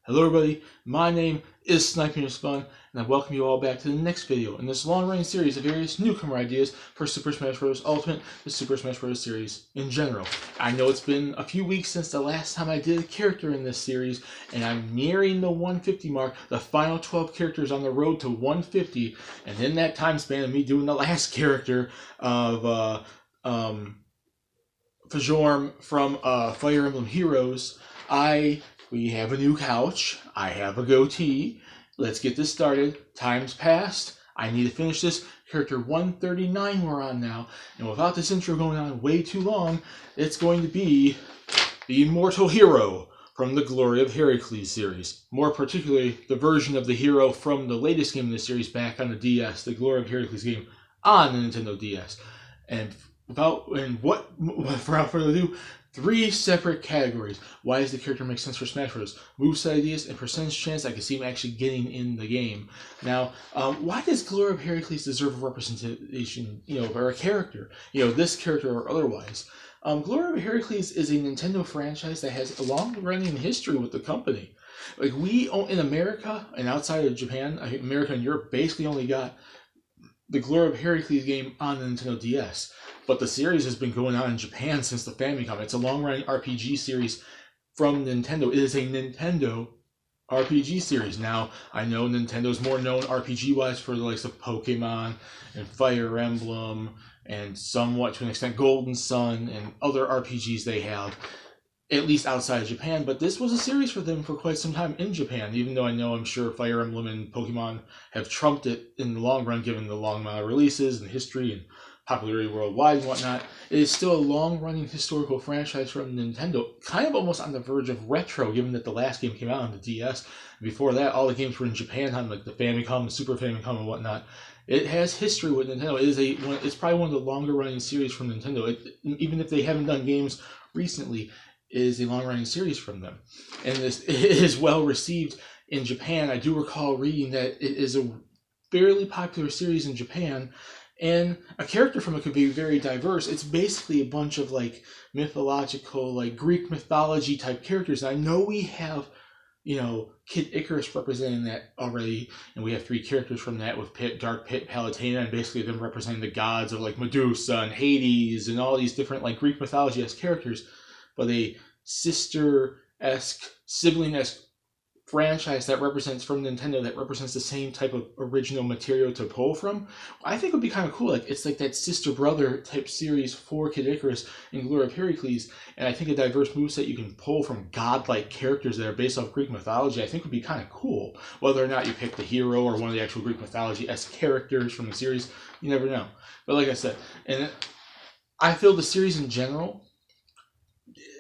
Hello everybody, my name is Sniping Is Fun, and I welcome you all back to the next video in this long-running series of various newcomer ideas for Super Smash Bros. Ultimate, the Super Smash Bros. Series in general. I know it's been a few weeks since the last time I did a character in this series, and I'm nearing the 150 mark, the final 12 characters on the road to 150, and in that time span of me doing the last character of Fajorm from Fire Emblem Heroes, we have a new couch. I have a goatee. Let's get this started. Time's passed. I need to finish this. Character 139 we're on now. And without this intro going on way too long, it's going to be the Immortal hero from the Glory of Heracles series. More particularly, the version of the hero from the latest game in the series back on the DS, the Glory of Heracles game on the Nintendo DS. And without further ado, 3 separate categories. Why does the character make sense for Smash Bros? Moveset ideas and percentage chance I can see him actually getting in the game. Now, why does Glory of Heracles deserve a representation, or a character? This character or otherwise. Glory of Heracles is a Nintendo franchise that has a long-running history with the company. Like, we own in America and outside of Japan, America and Europe basically only got the Glory of Heracles game on the Nintendo DS. But the series has been going on in Japan since the Famicom. It's a long-running RPG series from Nintendo. It is a Nintendo RPG series. Now, I know Nintendo's more known RPG-wise for the likes of Pokemon and Fire Emblem and somewhat, to an extent, Golden Sun and other RPGs they have, at least outside of Japan. But this was a series for them for quite some time in Japan, even though I'm sure Fire Emblem and Pokemon have trumped it in the long run, given the long amount of releases and history and popularity worldwide and whatnot. It is still a long-running historical franchise from Nintendo, kind of almost on the verge of retro, given that the last game came out on the DS. Before that, all the games were in Japan on like the Famicom, the Super Famicom, and whatnot. It has history with Nintendo. It's probably one of the longer-running series from Nintendo. Even if they haven't done games recently, it is a long-running series from them, and it is well received in Japan. I do recall reading that it is a fairly popular series in Japan. And a character from it could be very diverse. It's basically a bunch of like mythological, like Greek mythology type characters. And I know we have, Kid Icarus representing that already, and we have 3 characters from that with Dark Pit, Palutena, and basically them representing the gods of like Medusa and Hades and all these different like Greek mythology-esque characters. But a sister-esque, sibling-esque franchise that represents from Nintendo, that represents the same type of original material to pull from, I think would be kind of cool. Like, it's like that sister brother type series for Kid Icarus and Glory of Heracles, and I think a diverse moveset you can pull from godlike characters that are based off Greek mythology, I think would be kind of cool. Whether or not you pick the hero or one of the actual Greek mythology-esque characters from the series, you never know. But like I said, and I feel the series in general,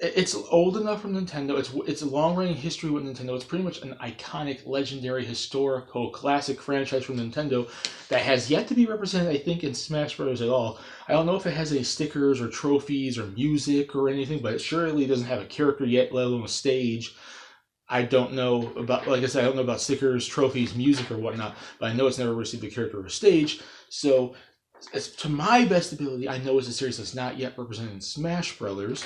it's old enough from Nintendo. It's a long-running history with Nintendo. It's pretty much an iconic, legendary, historical, classic franchise from Nintendo that has yet to be represented, I think, in Smash Bros. At all. I don't know if it has any stickers or trophies or music or anything, but it surely doesn't have a character yet, let alone a stage. I don't know about, like I said, I don't know about stickers, trophies, music, or whatnot, but I know it's never received a character or a stage. So, to my best ability, I know it's a series that's not yet represented in Smash Brothers.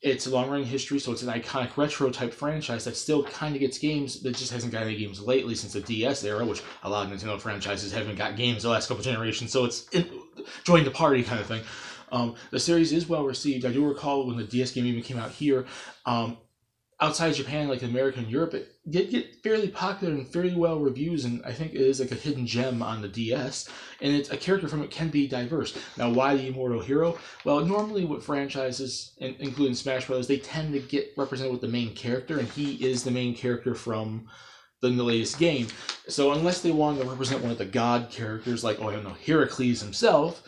It's a long-running history, so it's an iconic retro-type franchise that still kind of gets games, that just hasn't got any games lately since the DS era, which a lot of Nintendo franchises haven't got games the last couple generations, so it's join the party kind of thing. The series is well-received. I do recall when the DS game even came out here, outside of Japan, like America and Europe, it did get fairly popular and fairly well reviews, and I think it is like a hidden gem on the DS, and it's a character from it can be diverse. Now, why the Immortal hero? Well, normally with franchises, including Smash Bros., they tend to get represented with the main character, and he is the main character from the latest game. So unless they wanted to represent one of the god characters, like, Heracles himself,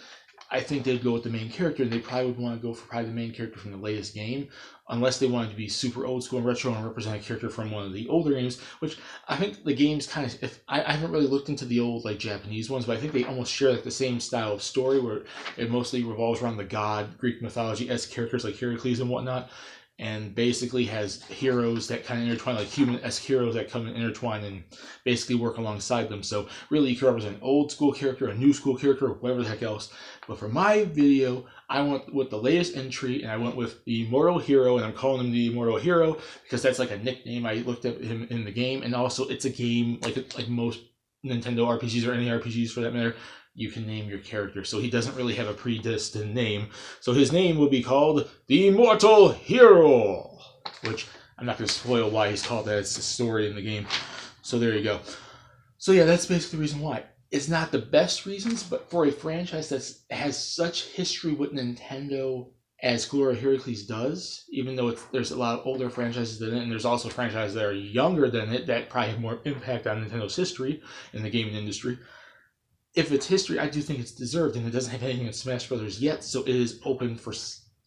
I think they'd go with the main character, and they probably would want to go for probably the main character from the latest game, unless they wanted to be super old school and retro and represent a character from one of the older games, which I think the games kind of, I haven't really looked into the old like Japanese ones, but I think they almost share like the same style of story where it mostly revolves around the god Greek mythology-esque characters like Heracles and whatnot. and basically has heroes that kind of intertwine, like human-esque heroes that come and intertwine and basically work alongside them. So really, you can represent an old school character, a new school character, or whatever the heck else. But for my video, I went with the latest entry, and I went with the Immortal Hero, and I'm calling him the Immortal Hero because that's like a nickname. I looked at him in the game, and also it's a game like most Nintendo RPGs or any RPGs for that matter. You can name your character, so he doesn't really have a predestined name. So his name will be called the Immortal Hero, which I'm not going to spoil why he's called that. It's the story in the game. So there you go. So yeah, that's basically the reason why. It's not the best reasons, but for a franchise that has such history with Nintendo as Glory Heracles does, even though there's a lot of older franchises than it, and there's also franchises that are younger than it that probably have more impact on Nintendo's history in the gaming industry. If it's history, I do think it's deserved, and it doesn't have anything in Smash Brothers yet, so it is open for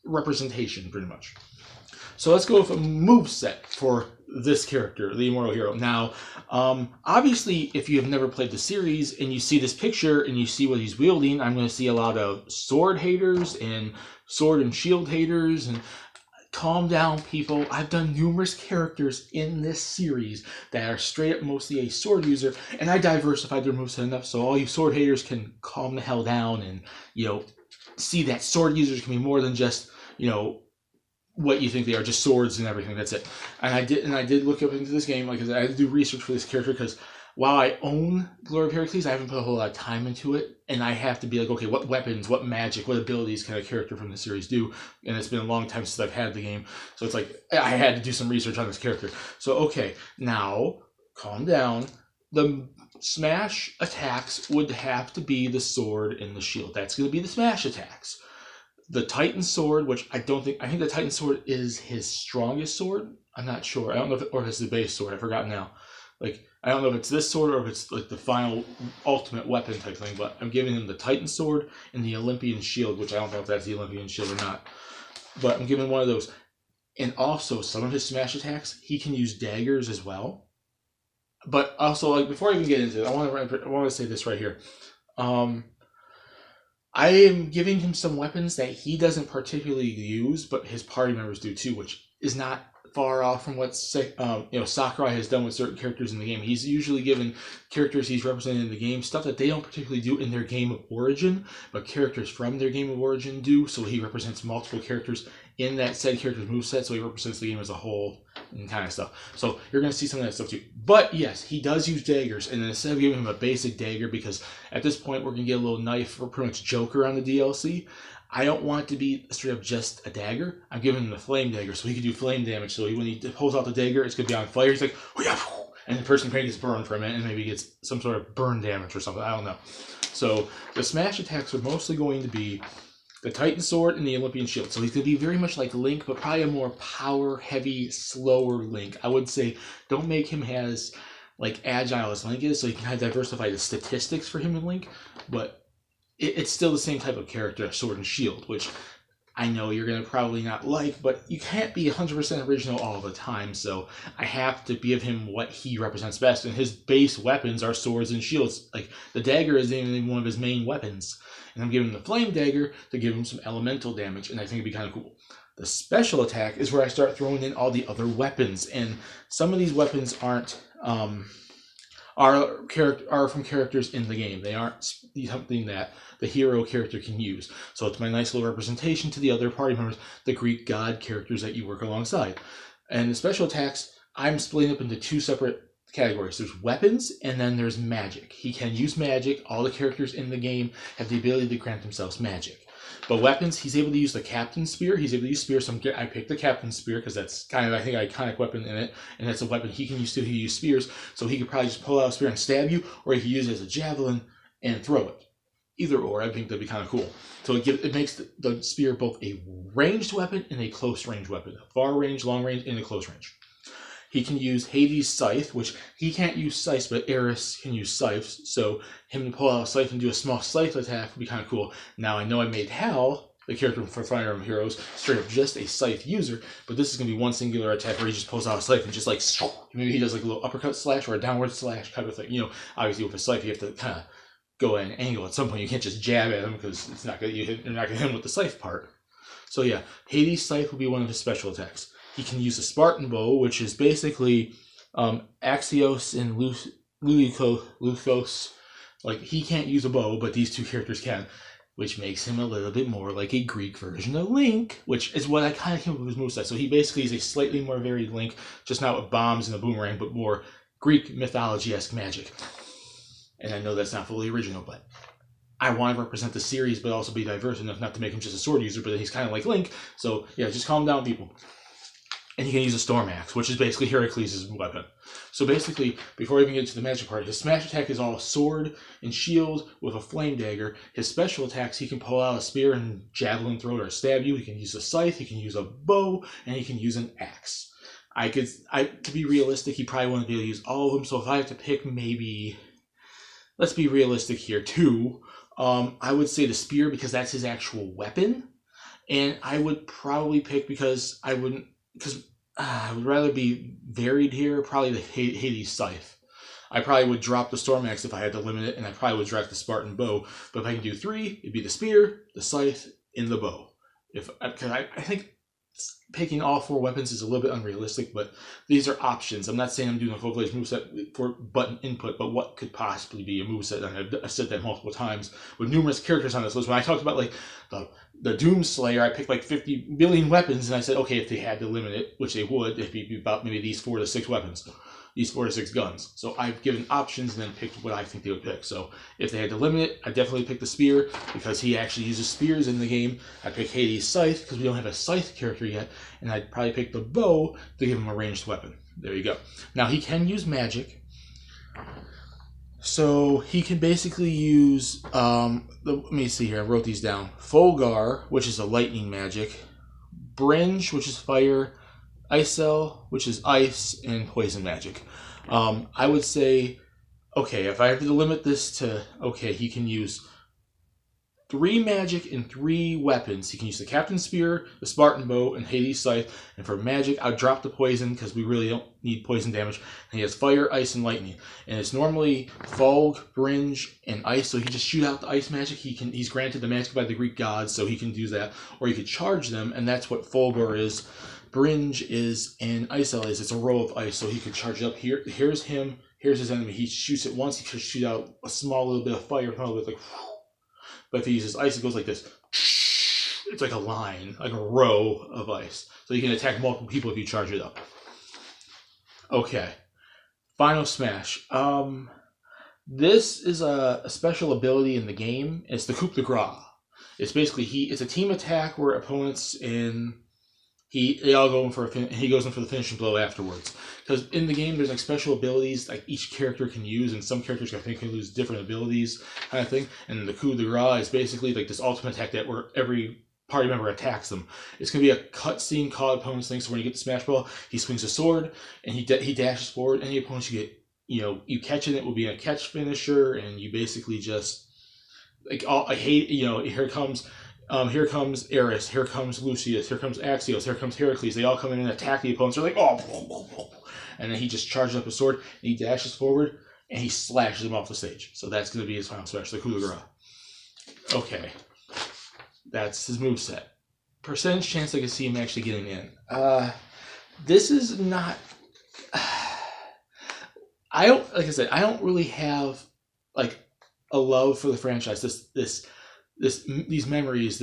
representation, pretty much. So let's go with a moveset for this character, the Immortal Hero. Now, obviously, if you have never played the series, and you see this picture, and you see what he's wielding, I'm going to see a lot of sword haters, and sword and shield haters, and calm down, people. I've done numerous characters in this series that are straight up mostly a sword user, and I diversified their moveset enough so all you sword haters can calm the hell down and, see that sword users can be more than just, what you think they are, just swords and everything. That's it. And I did look up into this game. Like I said, I had to do research for this character because while I own Glory of Heracles, I haven't put a whole lot of time into it, and I have to be like, okay, what weapons, what magic, what abilities can a character from the series do? And it's been a long time since I've had the game, so it's like I had to do some research on this character. So okay, now calm down. The smash attacks would have to be the sword and the shield. That's going to be the smash attacks. The Titan sword, which I think the Titan sword is his strongest sword. I'm not sure. I don't know if it's the base sword. I forgot now. I don't know if it's this sword or if it's like the final ultimate weapon type thing, but I'm giving him the Titan sword and the Olympian shield, which I don't know if that's the Olympian shield or not. But I'm giving one of those. And also, some of his smash attacks, he can use daggers as well. But also, before I even get into it, I want to say this right here. I am giving him some weapons that he doesn't particularly use, but his party members do too, which is not far off from what Sakurai has done with certain characters in the game. He's usually given characters he's represented in the game stuff that they don't particularly do in their game of origin, but characters from their game of origin do. So he represents multiple characters in that said character's moveset, so he represents the game as a whole and kind of stuff. So you're going to see some of that stuff too. But yes, he does use daggers, and instead of giving him a basic dagger, because at this point we're going to get a little knife for pretty much Joker on the DLC, I don't want it to be straight up just a dagger. I'm giving him the flame dagger, so he can do flame damage. So when he pulls out the dagger, it's going to be on fire. He's like, oh yeah, and the person gets burned for a minute, and maybe gets some sort of burn damage or something. I don't know. So the smash attacks are mostly going to be the Titan sword and the Olympian shield. So he's going to be very much like Link, but probably a more power-heavy, slower Link. I would say don't make him as agile as Link is, so you can kind of diversify the statistics for him and Link, but it's still the same type of character, sword and shield, which I know you're going to probably not like, but you can't be 100% original all the time, so I have to give him what he represents best, and his base weapons are swords and shields. The dagger isn't even one of his main weapons, and I'm giving him the flame dagger to give him some elemental damage, and I think it'd be kind of cool. The special attack is where I start throwing in all the other weapons, and some of these weapons are from characters in the game. They aren't something that the hero character can use. So it's my nice little representation to the other party members, the Greek god characters that you work alongside. And the special attacks, I'm splitting up into two separate categories. There's weapons, and then there's magic. He can use magic. All the characters in the game have the ability to grant themselves magic. But weapons, he's able to use the Captain Spear. He's able to use Spear, so I picked the Captain Spear because that's kind of, I think, an iconic weapon in it, and that's a weapon he can use too. He uses spears, so he could probably just pull out a spear and stab you, or he could use it as a javelin and throw it. Either or, I think that'd be kind of cool. So it makes the spear both a ranged weapon and a close range weapon. A far range, long range, and a close range. He can use Hades' Scythe, which he can't use scythes, but Eris can use scythes. So him to pull out a scythe and do a small scythe attack would be kind of cool. Now, I know I made Hal, the character for Fire Emblem Heroes, straight up just a scythe user, but this is going to be one singular attack where he just pulls out a scythe and just maybe he does a little uppercut slash or a downward slash kind of thing. Obviously with a scythe you have to kind of go at an angle at some point. You can't just jab at him because you're not going to hit him with the scythe part. So yeah, Hades' Scythe will be one of his special attacks. he can use the Spartan bow, which is basically Axios and Lucos. Like, he can't use a bow, but these two characters can, which makes him a little bit more like a Greek version of Link, which is what I kind of came up with his moveset. So he basically is a slightly more varied Link, just not with bombs and a boomerang, but more Greek mythology-esque magic. And I know that's not fully original, but I want to represent the series, but also be diverse enough not to make him just a sword user, but then he's kind of like Link. So yeah, just calm down, people. And he can use a Storm Axe, which is basically Heracles' weapon. So basically, before I even get to the magic part, his smash attack is all sword and shield with a flame dagger. His special attacks, he can pull out a spear and javelin throw it or stab you. He can use a scythe, he can use a bow, and he can use an axe. To be realistic, he probably wouldn't be able to use all of them. So if I have to pick maybe, let's be realistic here, 2. I would say the spear because that's his actual weapon. And I would probably pick because I would rather be varied here, probably the Hades Scythe. I probably would drop the Storm Axe if I had to limit it, and I probably would drop the Spartan Bow. But if I can do 3, it'd be the Spear, the Scythe, and the Bow. Because I think picking all 4 weapons is a little bit unrealistic, but these are options. I'm not saying I'm doing a full-fledged moveset for button input, but what could possibly be a moveset? And I've said that multiple times with numerous characters on this list. When I talked about like the Doomslayer, I picked like 50 billion weapons, and I said, okay, if they had to limit it, which they would, it'd be about maybe these 4 to 6 weapons. These 4 to 6 guns. So I've given options and then picked what I think they would pick. So if they had to limit it, I'd definitely pick the Spear because he actually uses spears in the game. I'd pick Hades' Scythe because we don't have a Scythe character yet. And I'd probably pick the Bow to give him a ranged weapon. There you go. Now he can use magic. So he can basically use, let me see here, I wrote these down. Fulgar, which is a lightning magic. Bringe, which is fire. Icel, which is ice, and poison magic. I would say, okay, if I have to limit this to, okay, he can use 3 magic and 3 weapons. He can use the Captain's Spear, the Spartan Bow, and Hades' Scythe. And for magic, I'll drop the poison because we really don't need poison damage. And he has fire, ice, and lightning. And it's normally Fulg, Bringe, and ice. So he just shoot out the ice magic. He's granted the magic by the Greek gods, so he can do that. Or he could charge them, and that's what Fulgur is. Bringe is, and Icel is. It's a row of ice, so he could charge it up. Here's him. Here's his enemy. He shoots it once. He could shoot out a small little bit of fire, kind of like. But if he uses ice, it goes like this. It's like a line, like a row of ice. So you can attack multiple people if you charge it up. Okay. Final Smash. This is a special ability in the game. It's the coup de grace. It's basically it's a team attack where opponents they all go in for he goes in for the finishing blow afterwards. Because in the game, there's like special abilities like each character can use, and some characters I think can use different abilities, kind of thing. And the coup de grace is basically like this ultimate attack that where every party member attacks them. It's gonna be a cutscene called opponents thing. So when you get the Smash Ball, he swings a sword and he dashes forward. Any opponents you get, you catch it will be a catch finisher, and you basically just like here comes Eris, here comes Lucius, here comes Axios, here comes Heracles. They all come in and attack the opponents. They're like, oh, and then he just charges up his sword, and he dashes forward, and he slashes them off the stage. So that's going to be his final smash, the coup de grace. Okay, that's his moveset. Percentage chance I can see him actually getting in. This is not. I don't really have like a love for the franchise. These memories,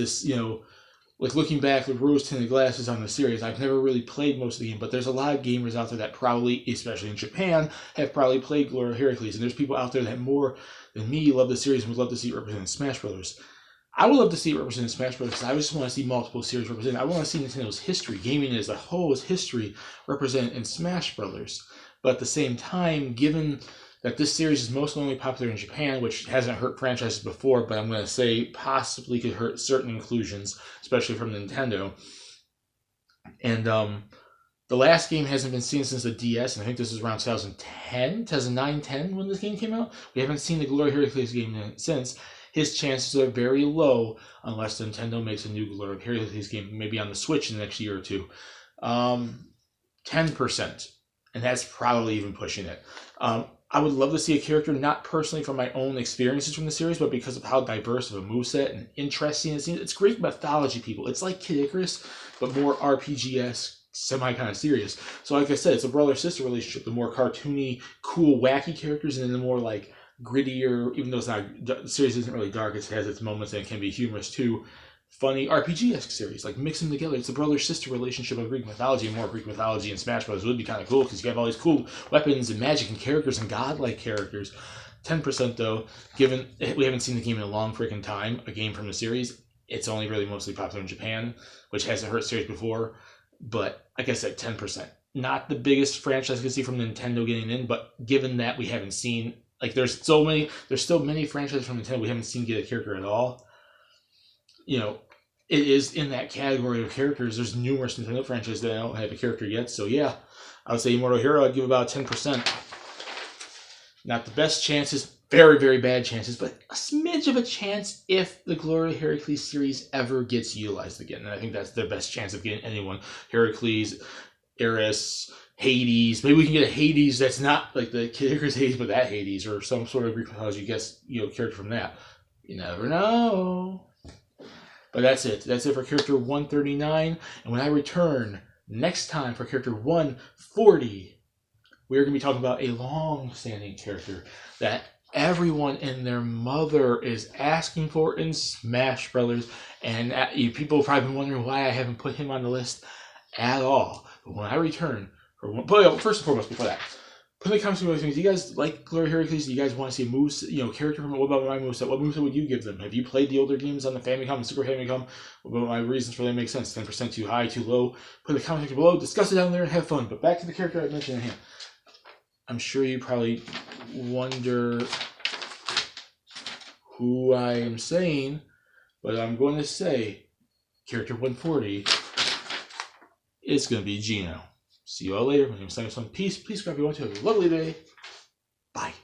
like looking back with rose-tinted glasses on the series, I've never really played most of the game, but there's a lot of gamers out there that probably, especially in Japan, have probably played Glory of Heracles, and there's people out there that more than me love the series and would love to see it represented in Smash Brothers. I would love to see it represented in Smash Brothers because I just want to see multiple series represented. I want to see Nintendo's history, gaming as a whole, history represented in Smash Brothers. But at the same time, given that this series is mostly only popular in Japan, which hasn't hurt franchises before, but I'm going to say possibly could hurt certain inclusions, especially from Nintendo. And the last game hasn't been seen since the DS, and I think this is around 2009, 10 when this game came out. We haven't seen the Glory Heracles game since. His chances are very low unless Nintendo makes a new Glory Heracles game, maybe on the Switch in the next year or two. 10%, and that's probably even pushing it. I would love to see a character, not personally from my own experiences from the series, but because of how diverse of a moveset and interesting it seems. It's Greek mythology, people. It's like Kid Icarus, but more RPG-esque semi kind of serious. So like I said, it's a brother-sister relationship. The more cartoony, cool, wacky characters, and then the more like grittier, even though it's not, the series isn't really dark, it has its moments and it can be humorous too. Funny RPG-esque series, like mix them together. It's a brother-sister relationship of Greek mythology, and more Greek mythology in Smash Bros. Would be kind of cool because you have all these cool weapons and magic and characters and godlike characters. 10% though, given we haven't seen the game in a long freaking time, a game from the series, it's only really mostly popular in Japan, which hasn't hurt series before. But like I said, 10%. Not the biggest franchise I can see from Nintendo getting in, but given that we haven't seen, like there's still many franchises from Nintendo we haven't seen get a character at all. You know, it is in that category of characters. There's numerous Nintendo franchises that don't have a character yet. So yeah, I would say Immortal Hero, I'd give about 10%. Not the best chances, very, very bad chances, but a smidge of a chance if the Glory Heracles series ever gets utilized again. And I think that's their best chance of getting anyone. Heracles, Eris, Hades. Maybe we can get a Hades that's not like the Heracles Hades, but that Hades, or some sort of Greek mythology character from that. You never know. But that's it. That's it for character 139. And when I return next time for character 140, we're going to be talking about a long-standing character that everyone and their mother is asking for in Smash Brothers. And people have probably been wondering why I haven't put him on the list at all. But when I return, first and foremost, before that, put in the comments below, do you guys like Glory Heracles? Do you guys want to see a character from it? What about my moveset? What moveset would you give them? Have you played the older games on the Famicom and Super Famicom? What about my reasons for that make sense? 10% too high, too low? Put in the comment section below, discuss it down there, and have fun. But back to the character I mentioned in here. I'm sure you probably wonder who I am saying, but I'm going to say character 140 is going to be Gino. See you all later. My name is Simon. Peace. Please grab everyone to have a lovely day. Bye.